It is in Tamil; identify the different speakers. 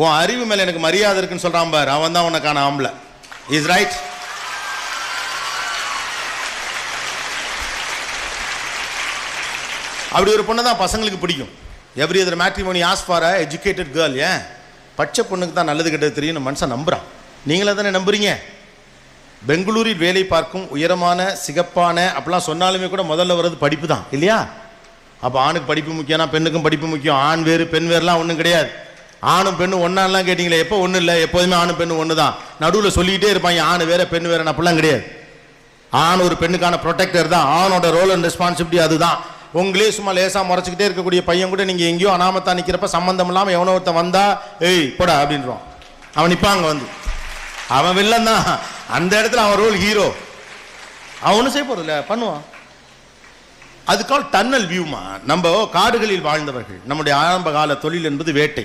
Speaker 1: உன் அறிவு மேல எனக்கு மரியாதை இருக்குன்னு சொல்றான் பாரு, அவன் தான் உனக்கான ஆம்பளை. Is right? அப்படி ஒரு பொண்ணு தான் பசங்களுக்கு பிடிக்கும். Every other matrimony ask for a educated girl. ஏன்? பச்சை பொண்ணுக்கு தான் நல்லது கெட்டது தெரியும் மனுஷன் நம்புறான். நீங்களே தானே நம்புறீங்க? பெங்களூரில் வேலை பார்க்கும் உயரமான சிகப்பான அப்படிலாம் சொன்னாலுமே கூட முதல்ல வர்றது படிப்பு தான் இல்லையா? அப்போ ஆணுக்கு படிப்பு முக்கியம்னா பெண்ணுக்கும் படிப்பு முக்கியம். ஆண் வேறு பெண் வேறுலாம் ஒன்றும் கிடையாது. ஆணும் பெண்ணும் ஒன்னாலாம் கேட்டிங்களே, எப்போ ஒன்றும் இல்லை, எப்போதுமே ஆணும் பெண்ணு ஒன்று தான். நடுவில் சொல்லிக்கிட்டே இருப்பாங்க ஆண் வேற பெண் வேற, அப்படிலாம் கிடையாது. ஆண் ஒரு பெண்ணுக்கான ப்ரொடெக்டர் தான். ஆணோட ரோல் அண்ட் ரெஸ்பான்சிபிலிட்டி அதுதான். உங்களே சும்மா லேசாக முறைச்சிக்கிட்டே இருக்கக்கூடிய பையன் கூட நீங்கள் எங்கேயோ அனாமத்தா நிற்கிறப்ப சம்மந்தம் இல்லாமல் எவனோ ஒருத்தன் வந்தா ஏய் போடா அப்படின்றான். அவன் நிற்பாங்க வந்து, அவன் வில்லன் தான். அந்த இடத்துல அவன் ரோல் ஹீரோ. அவன் ஒன்றும் செய்ய போறதில்ல, பண்ணுவான். அதுக்கால் டன்னல் வியூமா. நம்ம காடுகளில் வாழ்ந்தவர்கள். நம்முடைய ஆரம்ப கால தொழில் என்பது வேட்டை.